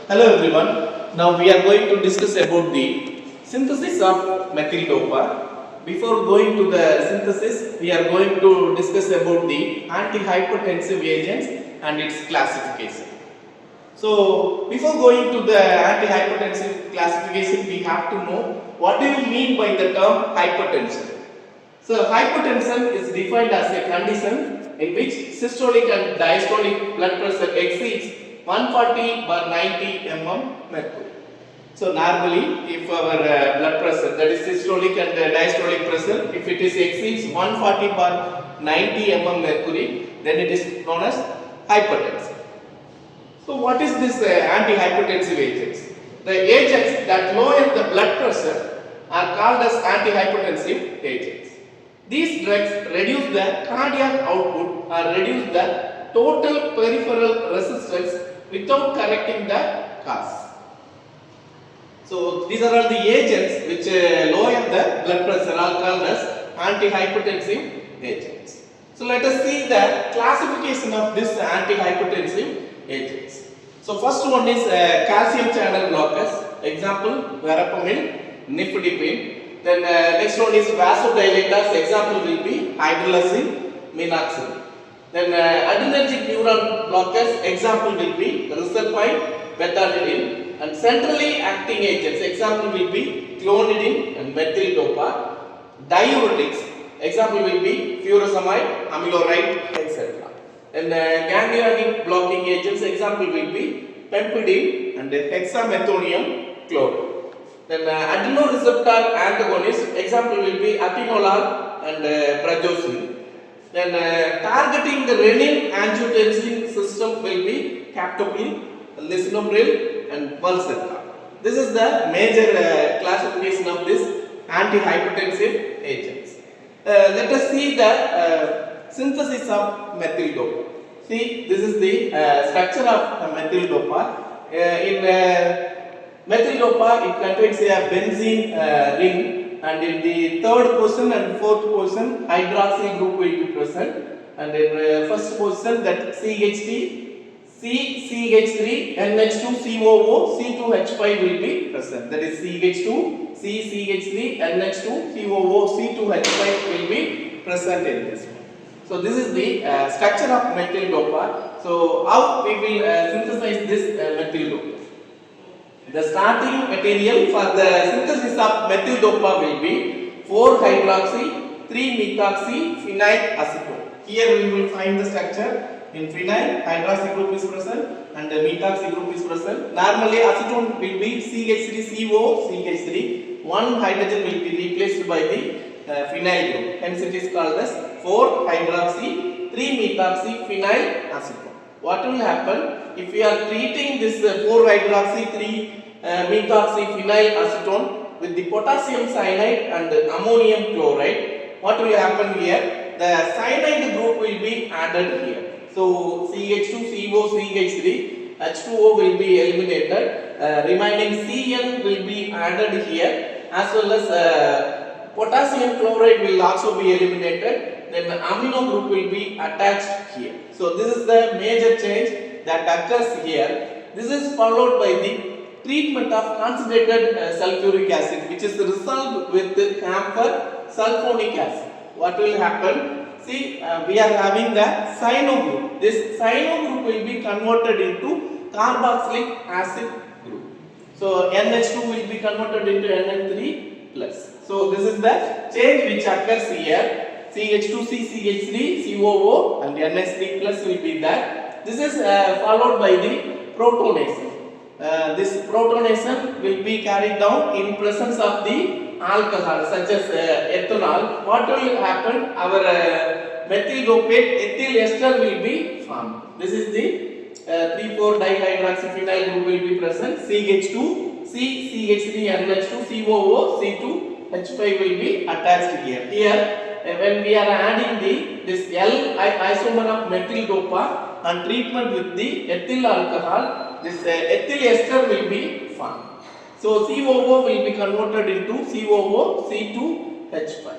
Hello everyone. Now we are going to discuss about the synthesis of methyl dopa. Before going to the synthesis, we are going to discuss about the anti-hypertensive agents and its classification. So before going to the anti-hypertensive classification, we have to know what do you mean by the term hypertension. So hypertension is defined as a condition in which systolic and diastolic blood pressure exceeds 140 by 90 mm mercury. So normally if our blood pressure, that is systolic and diastolic pressure, if it is exceeds 140 by 90 mm mercury, then it is known as hypertension. So what is this anti-hypertensive agents? The agents that lower the blood pressure are called as anti-hypertensive agents. These drugs reduce the cardiac output or reduce the total peripheral resistance without correcting the cause. So these are all the agents which lower the blood pressure are called as anti-hypertensive agents. So let us see the classification of this anti-hypertensive agents. So first one is calcium channel blockers, example verapamil, nifedipine. Then next one is vasodilators, example will be Hydralazine, minoxidil. Then adrenergic neuron blockers, example will be reserpine, betadine. And centrally acting agents, example will be clonidine and methyl dopa. Diuretics, example will be furosemide, amiloride, etc. And ganglionic blocking agents, example will be pempidine and hexamethonium chloride. Then adrenoreceptor antagonist, example will be atenolol and prazosin. Then targeting the renin angiotensin system will be captopril, lisinopril and Losartan. This is the major classification of this anti-hypertensive agents. Let us see the synthesis of methyl dopa. See, this is the structure of methyl dopa. In methyl dopa, it contains a benzene ring, and in the third position and fourth position, hydroxyl group will be present, and in first position, that CH3, CH3, NH2, COO, C2H5 will be present. That is CH2, CH3, NH2, COO, C2H5 will be present in this one. So this is the structure of methyl dopa. So how we will synthesize this methyl dopa? The starting material for the synthesis of methyl dopa will be 4-hydroxy, 3-methoxy, phenyl acetone. Here we will find the structure. In phenyl, hydroxy group is present and the methoxy group is present. Normally acetone will be CH3CO, CH3. One hydrogen will be replaced by the phenyl group. Hence it is called as 4-hydroxy, 3-methoxy, phenyl acetone. What will happen if we are treating this 4-hydroxy, 3-methoxy, phenyl acetone with the potassium cyanide and ammonium chloride? What will happen here? The cyanide group will be added here. So CH2CO, CH3, H2O will be eliminated. Remaining Cn will be added here, as well as potassium chloride will also be eliminated. Then the amino group will be attached here. So this is the major change that occurs here. This is followed by the treatment of concentrated sulfuric acid, which is resolved with camphor sulfonic acid. What will happen? See, we are having the cyano group. This cyano group will be converted into carboxylic acid group. So NH2 will be converted into NH3 plus. So this is the change which occurs here. CH2C, CH3, COO and NH3 plus will be there. This is followed by the protonation. This protonation will be carried down in presence of the alcohol such as ethanol. What will happen? Our methyl dopate ethyl ester will be formed. This is the 3,4-dihydroxyphenyl group will be present. CH2, CH3, NH2, COO, C2H5 will be attached here. Here, when we are adding this L isomer of methyl dopa and treatment with the ethyl alcohol, this ethyl ester will be formed. So COO will be converted into COO, C2H5.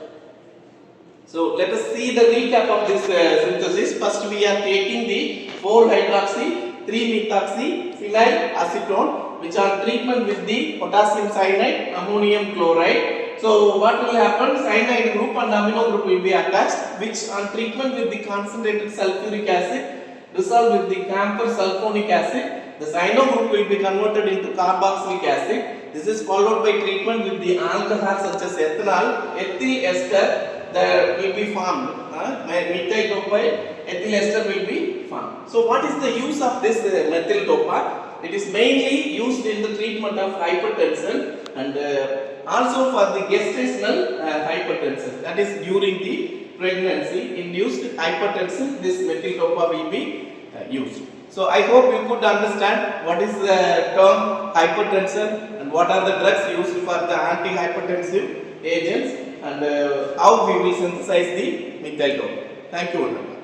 So let us see the recap of this synthesis. First we are taking the 4-hydroxy, 3-methoxyphenyl acetone, which are treatment with the potassium cyanide, ammonium chloride. So what will happen? Cyanide group and amino group will be attached, which on treatment with the concentrated sulfuric acid dissolved with the camphor sulfonic acid, the cyano group will be converted into carboxylic acid. This is followed by treatment with the alcohols such as ethanol, ethyl ester that will be formed. Methyl dopa, ethyl ester will be formed. So what is the use of this methyl dopa? It is mainly used in the treatment of hypertension and also for the gestational hypertension, that is during the pregnancy induced hypertension. This methyl dopa will be used. So I hope you could understand what is the term hypertension and what are the drugs used for the anti-hypertensive agents and how we will synthesize the methyl dopa. Thank you.